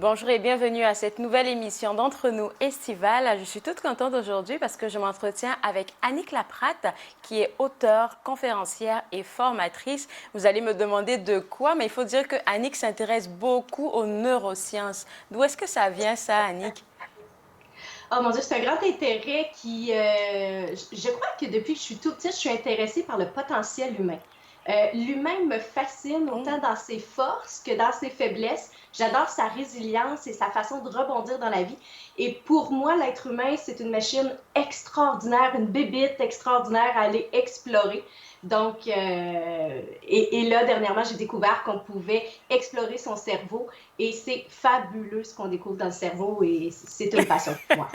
bonjour et bienvenue à cette nouvelle émission d'Entre nous estivale. Je suis toute contente aujourd'hui parce que je m'entretiens avec Annick Laprate qui est auteure, conférencière et formatrice. Vous allez me demander de quoi, mais il faut dire que Annick s'intéresse beaucoup aux neurosciences. D'où est-ce que ça vient ça, Annick? Oh mon Dieu, c'est un grand intérêt qui, je crois que depuis que je suis toute petite, je suis intéressée par le potentiel humain. L'humain me fascine Oh. autant dans ses forces que dans ses faiblesses. J'adore sa résilience et sa façon de rebondir dans la vie. Et pour moi, l'être humain, c'est une machine extraordinaire, une bébite extraordinaire à aller explorer. Donc, et là, dernièrement, j'ai découvert qu'on pouvait explorer son cerveau et c'est fabuleux ce qu'on découvre dans le cerveau et c'est une passion pour moi.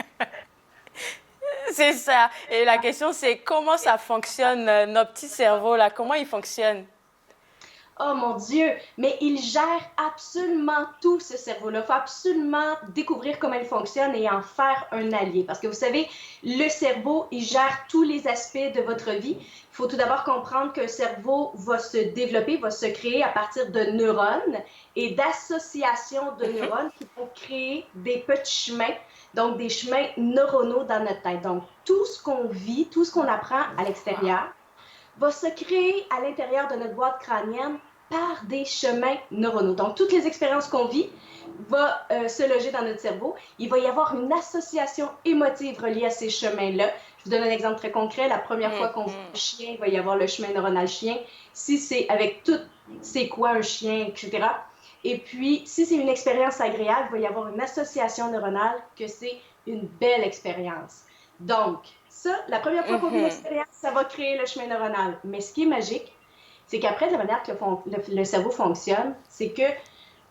C'est ça. Et la question, c'est comment ça fonctionne, nos petits cerveaux là, comment ils fonctionnent? Oh mon Dieu, mais il gère absolument tout ce cerveau-là. Il faut absolument découvrir comment il fonctionne et en faire un allié. Parce que vous savez, le cerveau, il gère tous les aspects de votre vie. Il faut tout d'abord comprendre qu'un cerveau va se développer, va se créer à partir de neurones et d'associations de neurones qui vont créer des petits chemins, donc des chemins neuronaux dans notre tête. Donc, tout ce qu'on vit, tout ce qu'on apprend à Wow. l'extérieur, va se créer à l'intérieur de notre boîte crânienne par des chemins neuronaux. Donc, toutes les expériences qu'on vit vont se loger dans notre cerveau. Il va y avoir une association émotive reliée à ces chemins-là. Je vous donne un exemple très concret. La première fois qu'on voit un chien, il va y avoir le chemin neuronal chien. Si c'est avec tout, c'est quoi un chien, etc. Et puis, si c'est une expérience agréable, il va y avoir une association neuronale que c'est une belle expérience. Donc, ça, la première fois qu'on vit l'expérience, ça va créer le chemin neuronal. Mais ce qui est magique, c'est qu'après, de la manière que le cerveau fonctionne, c'est que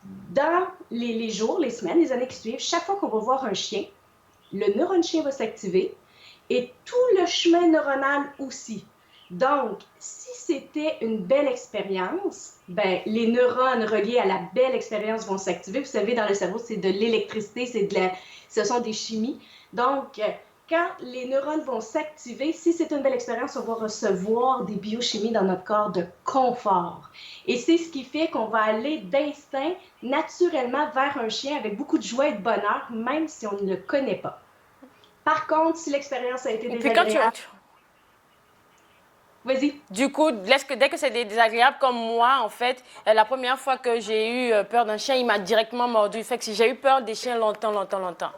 dans les jours, les semaines, les années qui suivent, chaque fois qu'on va voir un chien, le neurone chien va s'activer et tout le chemin neuronal aussi. Donc, si c'était une belle expérience, ben, les neurones reliés à la belle expérience vont s'activer. Vous savez, dans le cerveau, c'est de l'électricité, ce sont des chimies. Donc, quand les neurones vont s'activer, si c'est une belle expérience, on va recevoir des biochimies dans notre corps de confort. Et c'est ce qui fait qu'on va aller d'instinct naturellement vers un chien avec beaucoup de joie et de bonheur, même si on ne le connaît pas. Par contre, si l'expérience a été Et puis quand désagréable, vas-y. du coup, dès que c'est désagréable comme moi, en fait, la première fois que j'ai eu peur d'un chien, il m'a directement mordu. Fait que j'ai eu peur des chiens longtemps, longtemps, longtemps.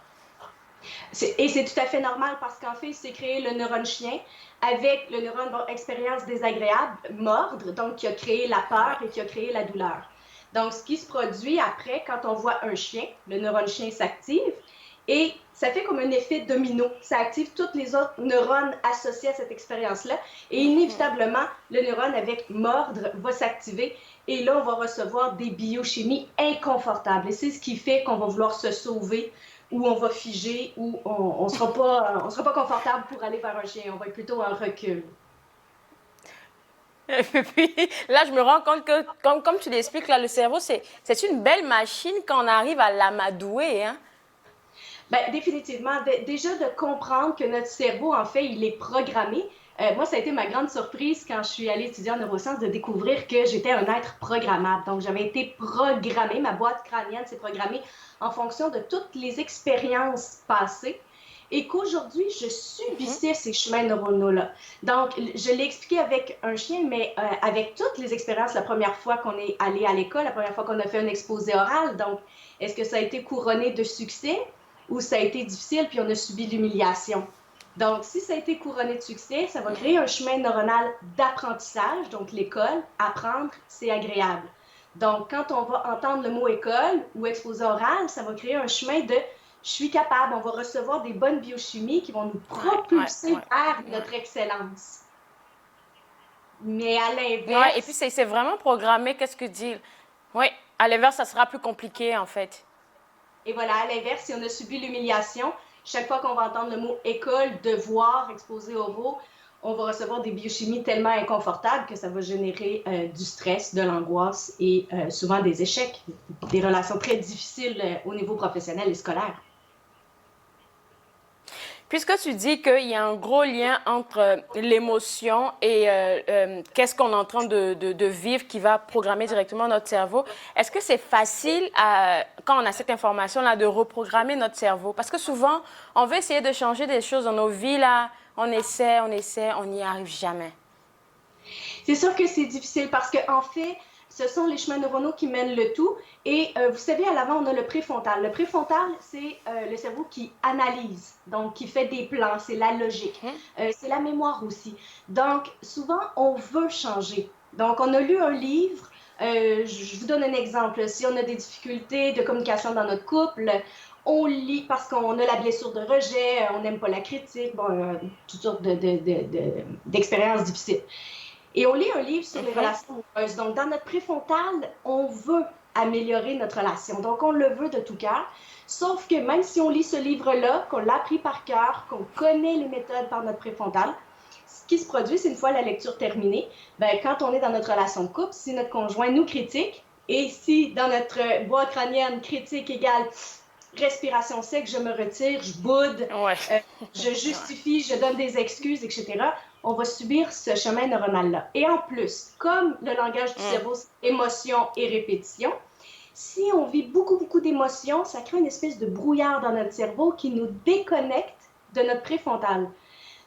Et c'est tout à fait normal parce qu'en fait, c'est créé le neurone chien avec le neurone expérience désagréable, mordre, donc qui a créé la peur Ouais. et qui a créé la douleur. Donc, ce qui se produit après, quand on voit un chien, le neurone chien s'active et ça fait comme un effet domino. Ça active toutes les autres neurones associés à cette expérience-là et inévitablement, le neurone avec mordre va s'activer et là, on va recevoir des biochimies inconfortables. Et c'est ce qui fait qu'on va vouloir se sauver ou on va figer ou on sera pas confortable pour aller vers un chien. On va être plutôt en recul. Et puis là, je me rends compte que, comme tu l'expliques, là, le cerveau, c'est une belle machine quand on arrive à l'amadouer. Hein? Ben, définitivement. Déjà de comprendre que notre cerveau, en fait, il est programmé. Moi, ça a été ma grande surprise quand je suis allée étudier en neurosciences de découvrir que j'étais un être programmable. Donc, j'avais été programmée, ma boîte crânienne s'est programmée en fonction de toutes les expériences passées et qu'aujourd'hui, je subissais ces chemins neuronaux-là. Donc, je l'ai expliqué avec un chien, mais avec toutes les expériences, la première fois qu'on est allé à l'école, la première fois qu'on a fait un exposé oral. Donc, est-ce que ça a été couronné de succès? Où ça a été difficile, puis on a subi l'humiliation. Donc, si ça a été couronné de succès, ça va créer un chemin neuronal d'apprentissage. Donc, l'école, apprendre, c'est agréable. Donc, quand on va entendre le mot école ou exposé oral, ça va créer un chemin de je suis capable. On va recevoir des bonnes biochimies qui vont nous Ouais, ouais, propulser ouais. vers Ouais. notre excellence. Mais à Ouais, et puis l'inverse, c'est vraiment programmé, qu'est-ce que dit. Oui, à l'inverse, ça sera plus compliqué en fait. et voilà, à l'inverse, si on a subi l'humiliation, chaque fois qu'on va entendre le mot école, devoir, exposé oraux, on va recevoir des biochimies tellement inconfortables que ça va générer du stress, de l'angoisse et souvent des échecs, des relations très difficiles au niveau professionnel et scolaire. Puisque tu dis qu'il y a un gros lien entre l'émotion et qu'est-ce qu'on est en train de vivre qui va programmer directement notre cerveau, est-ce que c'est facile, quand on a cette information-là, de reprogrammer notre cerveau? Parce que souvent, on veut essayer de changer des choses dans nos vies, là, on essaie, on n'y arrive jamais. C'est sûr que c'est difficile parce qu'en fait, ce sont les chemins neuronaux qui mènent le tout. Et vous savez, à l'avant, on a le préfrontal. Le préfrontal, c'est le cerveau qui analyse, donc qui fait des plans, c'est la logique. C'est la mémoire aussi. Donc, souvent, on veut changer. Donc, on a lu un livre. Je vous donne un exemple. Si on a des difficultés de communication dans notre couple, on lit parce qu'on a la blessure de rejet, on n'aime pas la critique, bon, toutes sortes d'expériences difficiles. Et on lit un livre sur les relations amoureuses. Donc, dans notre préfrontal, on veut améliorer notre relation. Donc, on le veut de tout cœur. Sauf que même si on lit ce livre-là, qu'on l'a appris par cœur, qu'on connaît les méthodes par notre préfrontal, ce qui se produit, c'est une fois la lecture terminée, ben, quand on est dans notre relation de couple, si notre conjoint nous critique, et si dans notre boîte crânienne, critique égale respiration sec, je me retire, je boude, je justifie, je donne des excuses, etc., on va subir ce chemin neuronal-là. Et en plus, comme le langage du cerveau, c'est émotion et répétition, si on vit beaucoup d'émotions, ça crée une espèce de brouillard dans notre cerveau qui nous déconnecte de notre préfrontal.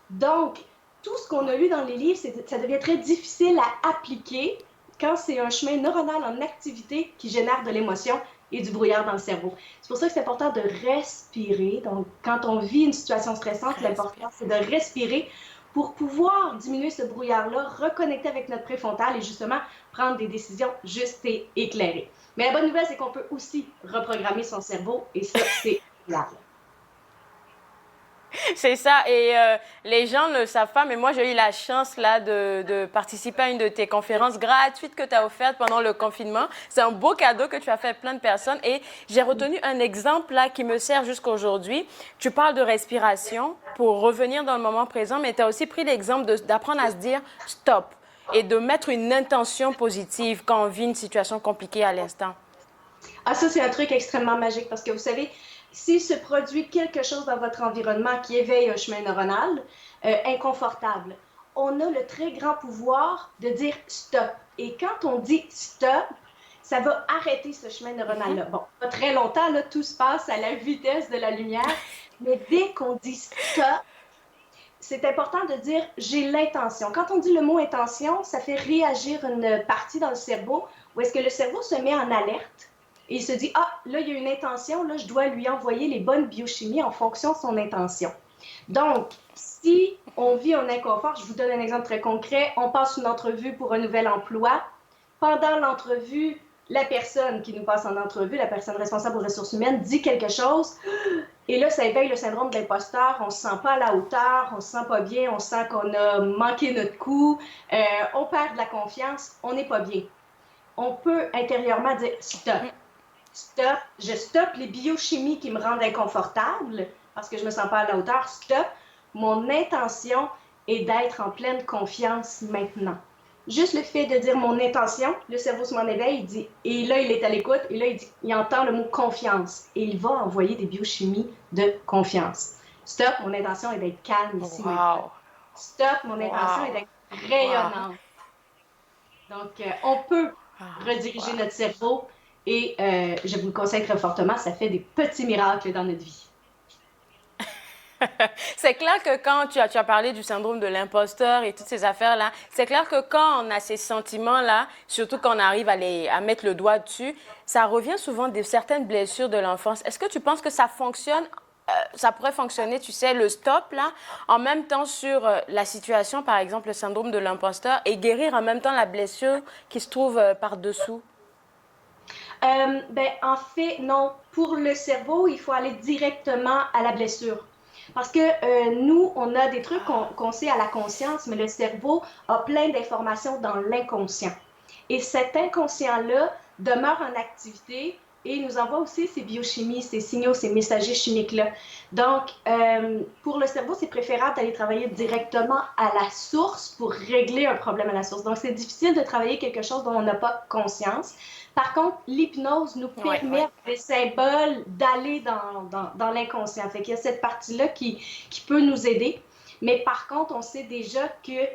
Donc, tout ce qu'on a lu dans les livres, ça devient très difficile à appliquer quand c'est un chemin neuronal en activité qui génère de l'émotion et du brouillard dans le cerveau. C'est pour ça que c'est important de respirer. Donc, quand on vit une situation stressante, l'important, c'est de respirer pour pouvoir diminuer ce brouillard-là, reconnecter avec notre préfrontal et justement prendre des décisions justes et éclairées. Mais la bonne nouvelle, c'est qu'on peut aussi reprogrammer son cerveau et ça, c'est faisable. C'est ça, et les gens ne le savent pas, mais moi j'ai eu la chance là de participer à une de tes conférences gratuites que tu as offertes pendant le confinement. C'est un beau cadeau que tu as fait à plein de personnes et j'ai retenu un exemple là qui me sert jusqu'à aujourd'hui. Tu parles de respiration pour revenir dans le moment présent, mais tu as aussi pris l'exemple d'apprendre à se dire stop et de mettre une intention positive quand on vit une situation compliquée à l'instant. Ah, ça, c'est un truc extrêmement magique parce que vous savez, s'il se produit quelque chose dans votre environnement qui éveille un chemin neuronal inconfortable, on a le très grand pouvoir de dire stop. Et quand on dit stop, ça va arrêter ce chemin neuronal-là. Bon, pas très longtemps, là, tout se passe à la vitesse de la lumière, mais dès qu'on dit stop, c'est important de dire j'ai l'intention. Quand on dit le mot intention, ça fait réagir une partie dans le cerveau où est-ce que le cerveau se met en alerte. Et il se dit, ah, là, il y a une intention, là, je dois lui envoyer les bonnes biochimies en fonction de son intention. Donc, si on vit un inconfort, je vous donne un exemple très concret, on passe une entrevue pour un nouvel emploi. Pendant l'entrevue, la personne qui nous passe en entrevue, la personne responsable aux ressources humaines, dit quelque chose. Et là, ça éveille le syndrome de l'imposteur. On ne se sent pas à la hauteur, on ne se sent pas bien, on sent qu'on a manqué notre coup, on perd de la confiance, on n'est pas bien. On peut intérieurement dire stop. Stop, je stoppe les biochimies qui me rendent inconfortable parce que je ne me sens pas à la hauteur. Stop, mon intention est d'être en pleine confiance maintenant. Juste le fait de dire mon intention, le cerveau se m'en éveille, il dit, et là il est à l'écoute, et là il entend le mot confiance, et il va envoyer des biochimies de confiance. Stop, mon intention est d'être calme ici maintenant. Stop, mon intention est d'être rayonnante. Donc, on peut rediriger notre cerveau. Et je vous le conseille très fortement, ça fait des petits miracles dans notre vie. C'est clair que quand tu as parlé du syndrome de l'imposteur et toutes ces affaires-là, c'est clair que quand on a ces sentiments-là, surtout quand on arrive à mettre le doigt dessus, ça revient souvent de certaines blessures de l'enfance. Est-ce que tu penses que ça fonctionne, ça pourrait fonctionner, tu sais, le stop, là, en même temps sur la situation, par exemple, le syndrome de l'imposteur, et guérir en même temps la blessure qui se trouve par-dessous? En fait, non. Pour le cerveau, il faut aller directement à la blessure. Parce que nous, on a des trucs qu'on sait à la conscience, mais le cerveau a plein d'informations dans l'inconscient. Et cet inconscient-là demeure en activité et nous envoie aussi ces biochimies, ces signaux, ces messagers chimiques-là. Donc, pour le cerveau, c'est préférable d'aller travailler directement à la source pour régler un problème à la source. Donc, c'est difficile de travailler quelque chose dont on n'a pas conscience. Par contre, l'hypnose nous permet, les symboles, d'aller dans l'inconscient. Fait qu'il y a cette partie-là qui peut nous aider. Mais par contre, on sait déjà que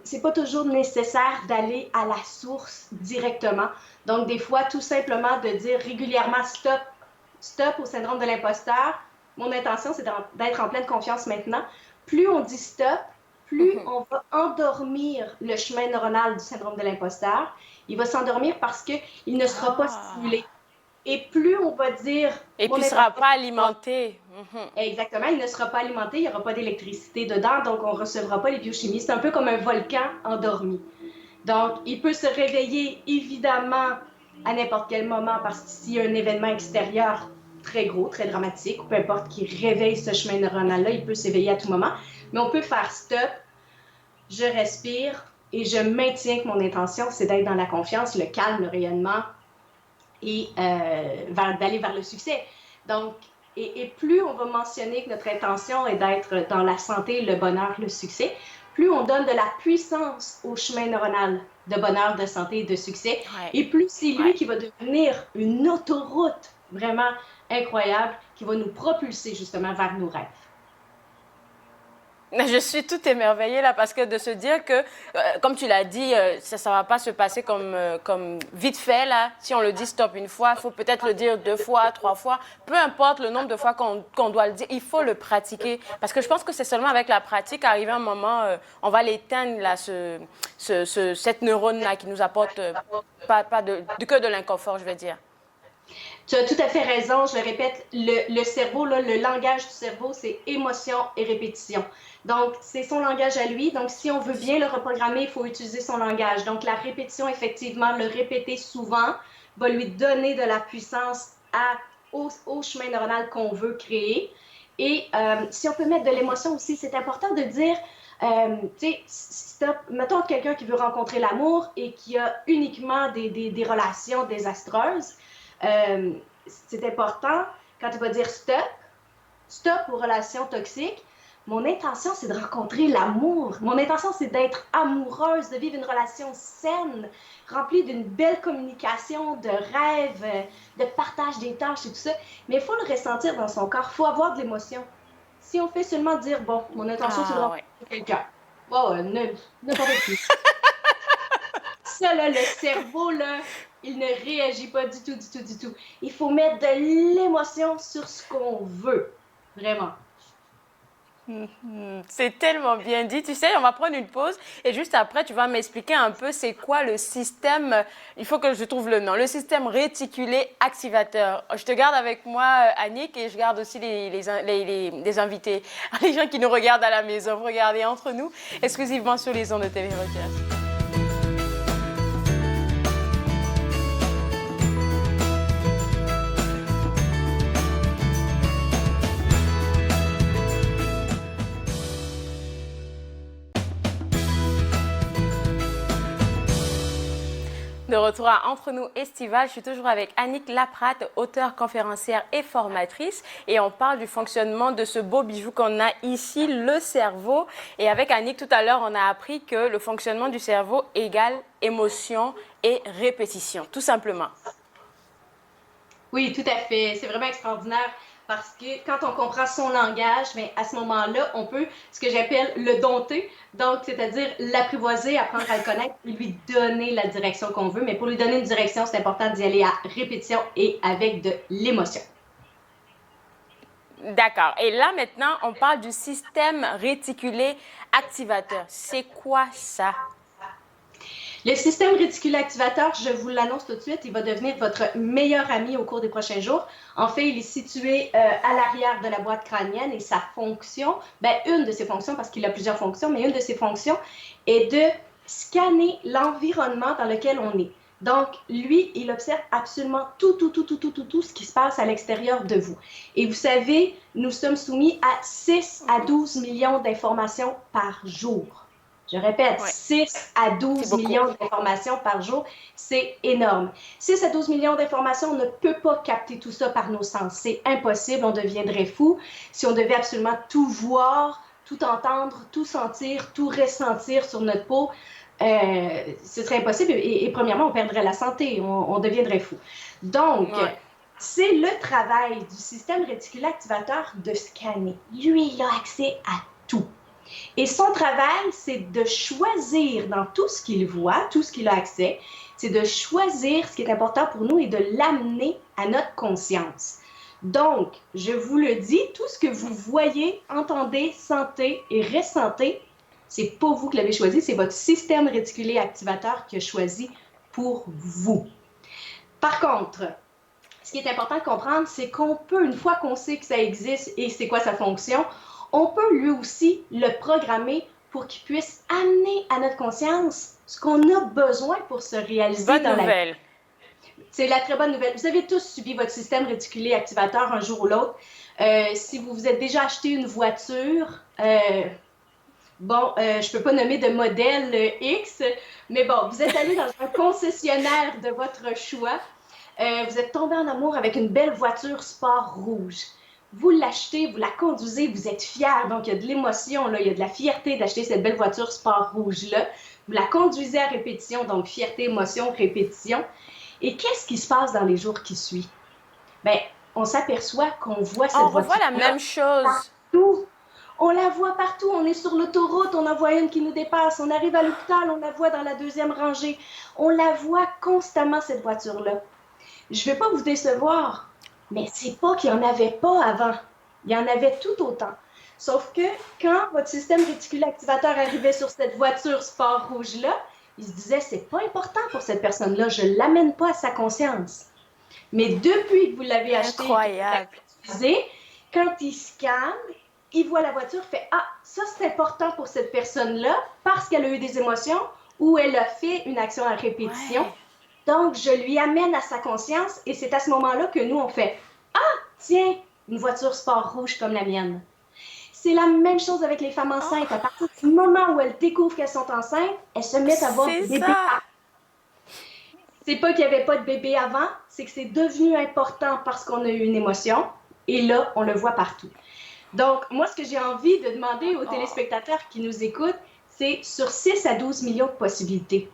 c'est pas toujours nécessaire d'aller à la source directement. Donc, des fois, tout simplement de dire régulièrement stop au syndrome de l'imposteur. Mon intention, c'est d'être en pleine confiance maintenant. Plus on dit stop, plus on va endormir le chemin neuronal du syndrome de l'imposteur. Il va s'endormir parce qu'il ne sera pas stimulé. Et plus on va dire... Et puis, il ne sera pas alimenté. Exactement, il ne sera pas alimenté, il n'y aura pas d'électricité dedans, donc on ne recevra pas les biochimies. C'est un peu comme un volcan endormi. Donc, il peut se réveiller, évidemment, à n'importe quel moment, parce que s'il y a un événement extérieur très gros, très dramatique, ou peu importe, qui réveille ce chemin neuronal-là, il peut s'éveiller à tout moment. Mais on peut faire stop, je respire et je maintiens que mon intention, c'est d'être dans la confiance, le calme, le rayonnement et d'aller vers le succès. Donc, et plus on va mentionner que notre intention est d'être dans la santé, le bonheur, le succès, plus on donne de la puissance au chemin neuronal de bonheur, de santé, de succès, et plus c'est lui qui va devenir une autoroute vraiment incroyable qui va nous propulser justement vers nos rêves. Je suis tout émerveillée là parce que de se dire que, comme tu l'as dit, ça ne va pas se passer comme vite fait là. Si on le dit stop une fois, il faut peut-être le dire 2 fois, 3 fois. Peu importe le nombre de fois qu'on doit le dire, il faut le pratiquer. Parce que je pense que c'est seulement avec la pratique, arrivé un moment, on va l'éteindre là, cette neurone là qui nous apporte pas que de l'inconfort, je vais dire. Tu as tout à fait raison, je le répète, le cerveau, là, le langage du cerveau, c'est émotion et répétition. Donc, c'est son langage à lui. Donc, si on veut bien le reprogrammer, il faut utiliser son langage. Donc, la répétition, effectivement, le répéter souvent va lui donner de la puissance au chemin neuronal qu'on veut créer. Et si on peut mettre de l'émotion aussi, c'est important de dire, tu sais, stop, mettons quelqu'un qui veut rencontrer l'amour et qui a uniquement des relations désastreuses. C'est important, quand tu vas dire stop aux relations toxiques, mon intention, c'est de rencontrer l'amour. Mon intention, c'est d'être amoureuse, de vivre une relation saine, remplie d'une belle communication, de rêves, de partage des tâches et tout ça. Mais il faut le ressentir dans son corps, il faut avoir de l'émotion. Si on fait seulement dire, bon, mon intention, c'est de rencontrer quelqu'un. N'importe qui. Ça, là, le cerveau, là, il ne réagit pas du tout. Il faut mettre de l'émotion sur ce qu'on veut. Vraiment. C'est tellement bien dit. Tu sais, on va prendre une pause et juste après, tu vas m'expliquer un peu c'est quoi le système, il faut que je trouve le nom, le système réticulé activateur. Je te garde avec moi, Annick, et je garde aussi les invités, les gens qui nous regardent à la maison. Regardez entre nous, exclusivement sur les ondes de TV Rockers. De retour à Entre nous Estival, je suis toujours avec Annick Laprate, auteure, conférencière et formatrice. Et on parle du fonctionnement de ce beau bijou qu'on a ici, le cerveau. Et avec Annick, tout à l'heure, on a appris que le fonctionnement du cerveau égale émotion et répétition, tout simplement. Oui, tout à fait. C'est vraiment extraordinaire. Parce que quand on comprend son langage, bien, à ce moment-là, on peut, ce que j'appelle le dompter, donc c'est-à-dire l'apprivoiser, apprendre à le connaître et lui donner la direction qu'on veut. Mais pour lui donner une direction, c'est important d'y aller à répétition et avec de l'émotion. D'accord. Et là, maintenant, on parle du système réticulé activateur. C'est quoi ça? Le système réticulé activateur, je vous l'annonce tout de suite, il va devenir votre meilleur ami au cours des prochains jours. En fait, il est situé à l'arrière de la boîte crânienne et sa fonction, bien, une de ses fonctions, parce qu'il a plusieurs fonctions, mais une de ses fonctions est de scanner l'environnement dans lequel on est. Donc, lui, il observe absolument tout ce qui se passe à l'extérieur de vous. Et vous savez, nous sommes soumis à 6 à 12 millions d'informations par jour. Je répète, 6 à 12 millions d'informations par jour, c'est énorme. 6 à 12 millions d'informations, on ne peut pas capter tout ça par nos sens. C'est impossible, on deviendrait fou si on devait absolument tout voir, tout entendre, tout sentir, tout ressentir sur notre peau. ce serait impossible et premièrement, on perdrait la santé, on deviendrait fou. Donc, Ouais. c'est le travail du système réticulé activateur de scanner. Lui, il a accès à tout. Et son travail, c'est de choisir dans tout ce qu'il voit, tout ce qu'il a accès, c'est de choisir ce qui est important pour nous et de l'amener à notre conscience. Donc, je vous le dis, tout ce que vous voyez, entendez, sentez et ressentez, c'est pas vous qui l'avez choisi, c'est votre système réticulé activateur qui a choisi pour vous. Par contre, ce qui est important de comprendre, c'est qu'on peut, une fois qu'on sait que ça existe et c'est quoi sa fonction, on peut lui aussi le programmer pour qu'il puisse amener à notre conscience ce qu'on a besoin pour se réaliser Bonne dans nouvelle. la vie. C'est la très bonne nouvelle. Vous avez tous subi votre système réticulé activateur un jour ou l'autre. Si vous vous êtes déjà acheté une voiture, bon, je ne peux pas nommer de modèle X, mais bon, vous êtes allé dans un concessionnaire de votre choix. Vous êtes tombé en amour avec une belle voiture sport rouge. Vous l'achetez, vous la conduisez, vous êtes fier, donc il y a de l'émotion, là, il y a de la fierté d'acheter cette belle voiture sport rouge-là. Vous la conduisez à répétition, donc fierté, émotion, répétition. Et qu'est-ce qui se passe dans les jours qui suivent? Bien, on s'aperçoit qu'on voit cette voiture. On revoit la même chose. Partout. On la voit partout. On est sur l'autoroute, on en voit une qui nous dépasse. On arrive à l'hôpital, on la voit dans la deuxième rangée. On la voit constamment, cette voiture-là. Je ne vais pas vous décevoir, mais c'est pas qu'il n'y en avait pas avant. Il y en avait tout autant. Sauf que quand votre système réticulé activateur arrivait sur cette voiture sport rouge-là, il se disait, c'est pas important pour cette personne-là, je ne l'amène pas à sa conscience. Mais depuis que vous l'avez acheté, incroyable, quand il scanne, il voit la voiture, fait, ah, ça c'est important pour cette personne-là parce qu'elle a eu des émotions ou elle a fait une action à répétition. Ouais. Donc, je lui amène à sa conscience et c'est à ce moment-là que nous, on fait « Ah, tiens, une voiture sport rouge comme la mienne. » C'est la même chose avec les femmes enceintes. À partir du moment où elles découvrent qu'elles sont enceintes, elles se mettent à avoir des bébés. C'est pas qu'il n'y avait pas de bébé avant, c'est que c'est devenu important parce qu'on a eu une émotion et là, on le voit partout. Donc, moi, ce que j'ai envie de demander aux téléspectateurs qui nous écoutent, c'est sur 6 à 12 millions de possibilités.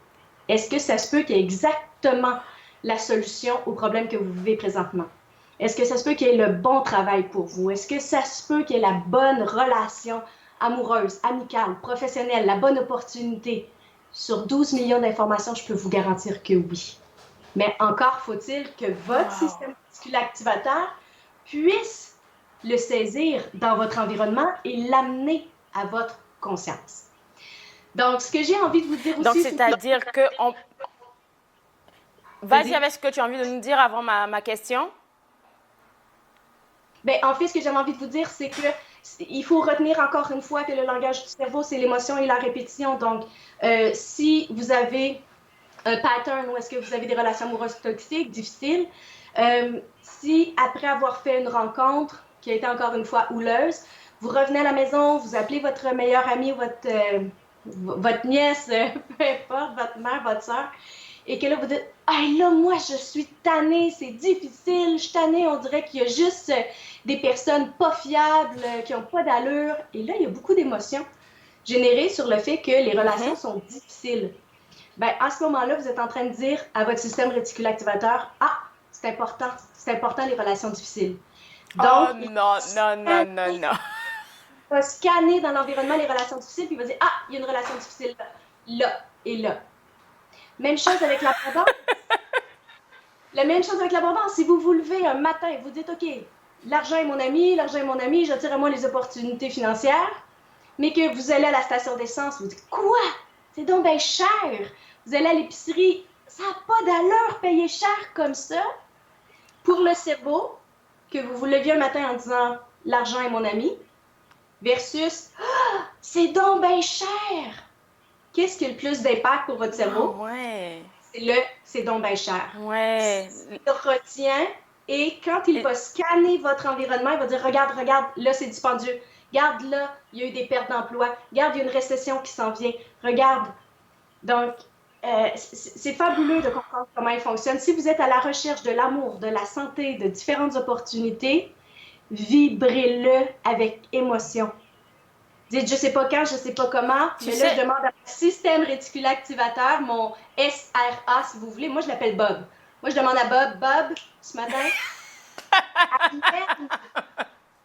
Est-ce que ça se peut qu'il y ait exactement la solution au problème que vous vivez présentement? Est-ce que ça se peut qu'il y ait le bon travail pour vous? Est-ce que ça se peut qu'il y ait la bonne relation amoureuse, amicale, professionnelle, la bonne opportunité? Sur 12 millions d'informations, je peux vous garantir que oui. Mais encore faut-il que votre système réticulé activateur puisse le saisir dans votre environnement et l'amener à votre conscience. Donc, ce que j'ai envie de vous dire aussi... Donc, c'est-à-dire que... Vas-y avec ce que tu as envie de nous dire avant ma question. Bien, en fait, ce que j'ai envie de vous dire, c'est qu'il faut retenir encore une fois que le langage du cerveau, c'est l'émotion et la répétition. Donc, si vous avez un pattern où est-ce que vous avez des relations amoureuses toxiques, difficiles, si après avoir fait une rencontre qui a été encore une fois houleuse, vous revenez à la maison, vous appelez votre meilleure amie, votre nièce, peu importe, votre mère, votre soeur, et que là, vous dites « Hey, là, moi, je suis tannée, c'est difficile, je suis tannée, on dirait qu'il y a juste des personnes pas fiables, qui n'ont pas d'allure. » Et là, il y a beaucoup d'émotions générées sur le fait que les relations sont difficiles. Bien, à ce moment-là, vous êtes en train de dire à votre système réticulé activateur « Ah, c'est important les relations difficiles. » Donc, non. il va scanner dans l'environnement les relations difficiles, puis il va dire « Ah, il y a une relation difficile là et là. » Même chose avec l'abondance. La même chose avec l'abondance. Si vous vous levez un matin et vous dites « OK, l'argent est mon ami, j'attire à moi les opportunités financières. » Mais que vous allez à la station d'essence, vous dites « Quoi? C'est donc bien cher! » Vous allez à l'épicerie, ça n'a pas d'allure payer cher comme ça. Pour le cerveau, que vous vous leviez un matin en disant « L'argent est mon ami » versus « C'est donc bien cher! » Qu'est-ce qui a le plus d'impact pour votre cerveau? C'est donc bien cher. Il retient et quand il va scanner votre environnement, il va dire regarde, là c'est dispendieux. Regarde là, il y a eu des pertes d'emploi. Regarde, il y a une récession qui s'en vient. Regarde. Donc, c'est fabuleux de comprendre comment il fonctionne. Si vous êtes à la recherche de l'amour, de la santé, de différentes opportunités, vibrez-le avec émotion. Dites, je sais pas quand, je sais pas comment, mais là, je demande à mon système réticulé activateur, mon SRA, si vous voulez. Moi, je l'appelle Bob. Moi, je demande à Bob, Bob, ce matin, amène,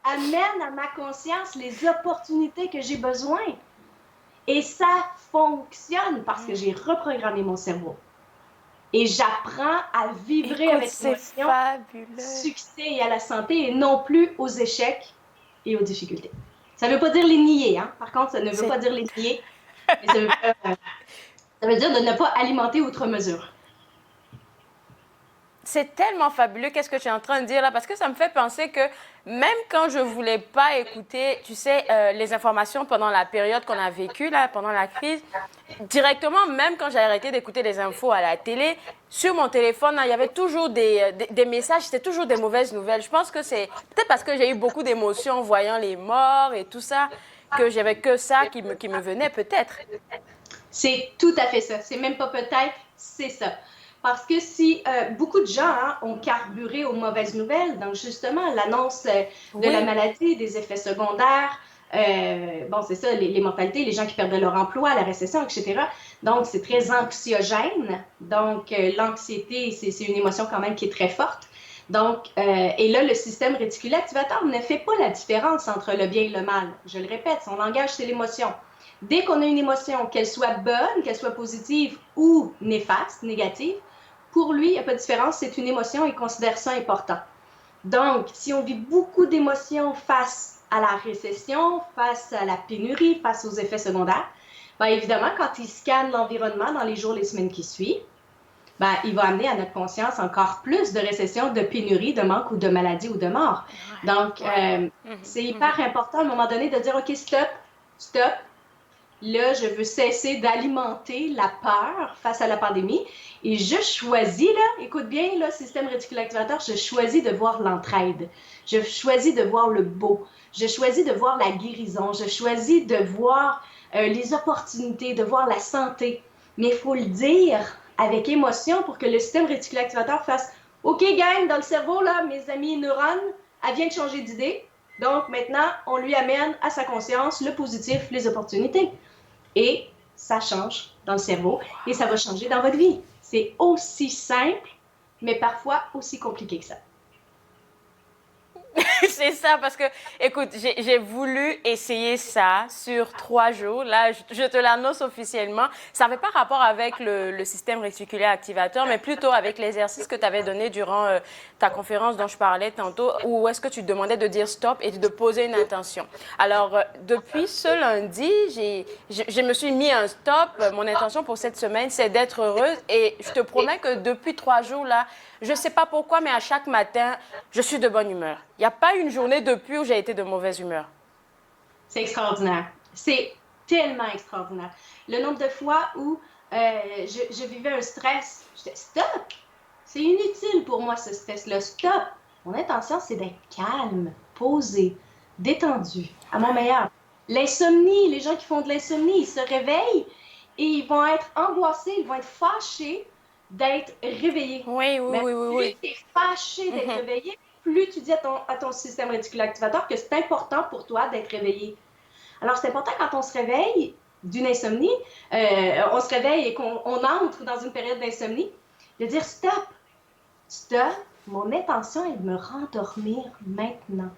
amène à ma conscience les opportunités que j'ai besoin. Et ça fonctionne parce que j'ai reprogrammé mon cerveau. Et j'apprends à vibrer avec l'émotion, succès et à la santé, et non plus aux échecs et aux difficultés. Ça ne veut pas dire les nier, hein? Par contre, ça ne veut pas dire les nier, mais ça veut dire de ne pas alimenter outre mesure. C'est tellement fabuleux, qu'est-ce que tu es en train de dire là, parce que ça me fait penser que même quand je voulais pas écouter, tu sais, les informations pendant la période qu'on a vécue, là, pendant la crise, directement, même quand j'ai arrêté d'écouter les infos à la télé, sur mon téléphone, là, il y avait toujours des messages, c'était toujours des mauvaises nouvelles. Je pense que c'est peut-être parce que j'ai eu beaucoup d'émotions en voyant les morts et tout ça, que j'avais que ça qui me venait peut-être. C'est tout à fait ça. C'est même pas peut-être, c'est ça. Parce que si beaucoup de gens ont carburé aux mauvaises nouvelles, donc justement l'annonce de la maladie, des effets secondaires, bon c'est ça, les mortalités, les gens qui perdaient leur emploi, la récession, etc. Donc c'est très anxiogène. Donc l'anxiété, c'est une émotion quand même qui est très forte. Donc, et là, le système réticulé activateur ne fait pas la différence entre le bien et le mal. Je le répète, son langage, c'est l'émotion. Dès qu'on a une émotion, qu'elle soit bonne, qu'elle soit positive ou néfaste, négative, pour lui, il n'y a pas de différence, c'est une émotion, il considère ça important. Donc, si on vit beaucoup d'émotions face à la récession, face à la pénurie, face aux effets secondaires, bien évidemment, quand il scanne l'environnement dans les jours, les semaines qui suivent, ben, il va amener à notre conscience encore plus de récession, de pénurie, de manque ou de maladie ou de mort. Donc, c'est hyper important à un moment donné de dire, OK, stop, stop. Là, je veux cesser d'alimenter la peur face à la pandémie et je choisis, là, écoute bien, là, système réticulé activateur, je choisis de voir l'entraide, je choisis de voir le beau, je choisis de voir la guérison, je choisis de voir les opportunités, de voir la santé. Mais il faut le dire avec émotion pour que le système réticulé activateur fasse « OK, gang, dans le cerveau, là, mes amis neurones, elle vient de changer d'idée. Donc maintenant, on lui amène à sa conscience le positif, les opportunités. » Et ça change dans le cerveau et ça va changer dans votre vie. C'est aussi simple, mais parfois aussi compliqué que ça. C'est ça, parce que, écoute, j'ai voulu essayer ça sur 3 jours. Là, je te l'annonce officiellement. Ça n'avait pas rapport avec le système réticulé activateur, mais plutôt avec l'exercice que tu avais donné durant ta conférence dont je parlais tantôt, où est-ce que tu demandais de dire stop et de poser une intention. Alors, depuis ce lundi, je me suis mis un stop. Mon intention pour cette semaine, c'est d'être heureuse. Et je te promets que depuis 3 jours, là, je ne sais pas pourquoi, mais à chaque matin, je suis de bonne humeur. Il n'y a pas une journée depuis où j'ai été de mauvaise humeur. C'est extraordinaire. C'est tellement extraordinaire. Le nombre de fois où je vivais un stress, je disais stop! C'est inutile pour moi ce stress-là. Stop! Mon intention, c'est d'être calme, posé, détendu, à mon meilleur. L'insomnie, les gens qui font de l'insomnie, ils se réveillent et ils vont être angoissés, ils vont être fâchés d'être réveillé. Oui. Plus tu es fâché d'être réveillé, plus tu dis à ton système réticulé activateur que c'est important pour toi d'être réveillé. Alors, c'est important quand on se réveille d'une insomnie, on se réveille et qu'on entre dans une période d'insomnie, de dire stop, stop, mon intention est de me rendormir maintenant.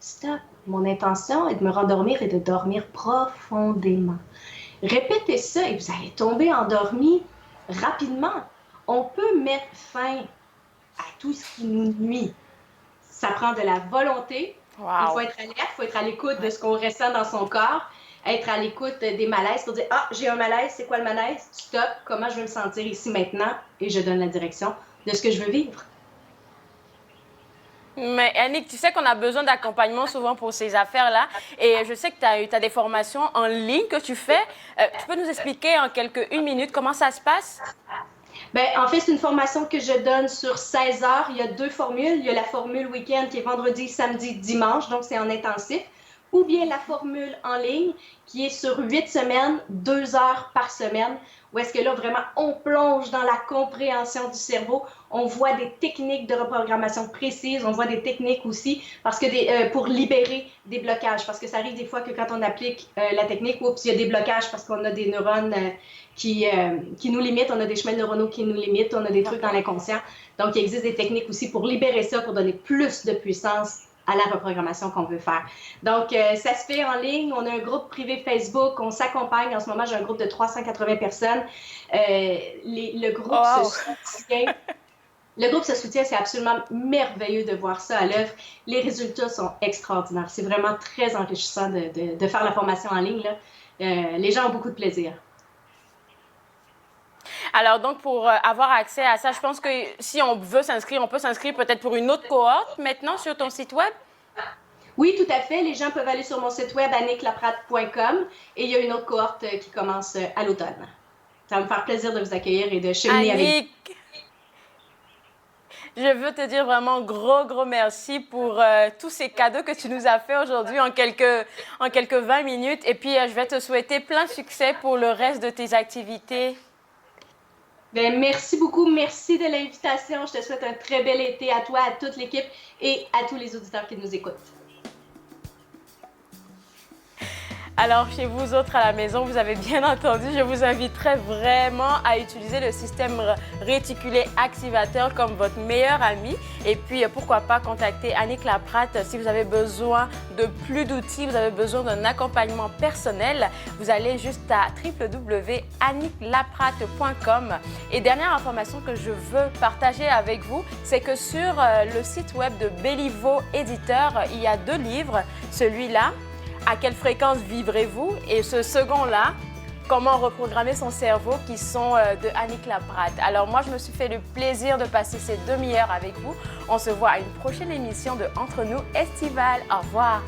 Stop, mon intention est de me rendormir et de dormir profondément. Répétez ça et vous allez tomber endormi rapidement. On peut mettre fin à tout ce qui nous nuit. Ça prend de la volonté. Wow. Il faut être alerte, il faut être à l'écoute de ce qu'on ressent dans son corps, être à l'écoute des malaises pour dire « Ah, j'ai un malaise, c'est quoi le malaise? Stop, comment je veux me sentir ici maintenant? » Et je donne la direction de ce que je veux vivre. Mais Annick, tu sais qu'on a besoin d'accompagnement souvent pour ces affaires-là. Et je sais que tu as des formations en ligne que tu fais. Tu peux nous expliquer en une minute comment ça se passe? Bien, en fait, c'est une formation que je donne sur 16 heures. Il y a 2 formules. Il y a la formule week-end qui est vendredi, samedi, dimanche, donc c'est en intensif. Ou bien la formule en ligne qui est sur 8 semaines, 2 heures par semaine, où est-ce que là, vraiment, on plonge dans la compréhension du cerveau. On voit des techniques de reprogrammation précises. On voit des techniques aussi parce que pour libérer des blocages. Parce que ça arrive des fois que quand on applique la technique, oups, il y a des blocages parce qu'on a des neurones qui nous limitent. On a des chemins neuronaux qui nous limitent. On a des trucs dans l'inconscient. Donc, il existe des techniques aussi pour libérer ça, pour donner plus de puissance à la reprogrammation qu'on veut faire. Donc, ça se fait en ligne. On a un groupe privé Facebook. On s'accompagne. En ce moment, j'ai un groupe de 380 personnes. Le groupe se soutient. Le groupe se soutient. C'est absolument merveilleux de voir ça à l'œuvre. Les résultats sont extraordinaires. C'est vraiment très enrichissant de faire la formation en ligne, là. Les gens ont beaucoup de plaisir. Alors, donc, pour avoir accès à ça, je pense que si on veut s'inscrire, on peut s'inscrire peut-être pour une autre cohorte maintenant sur ton site web? Oui, tout à fait. Les gens peuvent aller sur mon site web, anniklaprate.com, et il y a une autre cohorte qui commence à l'automne. Ça va me faire plaisir de vous accueillir et de cheminer avec vous. Je veux te dire vraiment gros merci pour tous ces cadeaux que tu nous as fait aujourd'hui en quelques 20 minutes. Et puis, je vais te souhaiter plein de succès pour le reste de tes activités. Bien, merci beaucoup. Merci de l'invitation. Je te souhaite un très bel été à toi, à toute l'équipe et à tous les auditeurs qui nous écoutent. Alors, chez vous autres à la maison, vous avez bien entendu, je vous inviterai vraiment à utiliser le système réticulé activateur comme votre meilleur ami. Et puis, pourquoi pas contacter Annick Laprate si vous avez besoin de plus d'outils, vous avez besoin d'un accompagnement personnel. Vous allez juste à www.annicklaprate.com. Et dernière information que je veux partager avec vous, c'est que sur le site web de Béliveau Éditeur, il y a 2 livres. Celui-là, à quelle fréquence vivrez-vous? Et ce second-là, comment reprogrammer son cerveau, qui sont de Annick Laprate. Alors moi, je me suis fait le plaisir de passer ces demi-heures avec vous. On se voit à une prochaine émission de Entre nous estivale. Au revoir.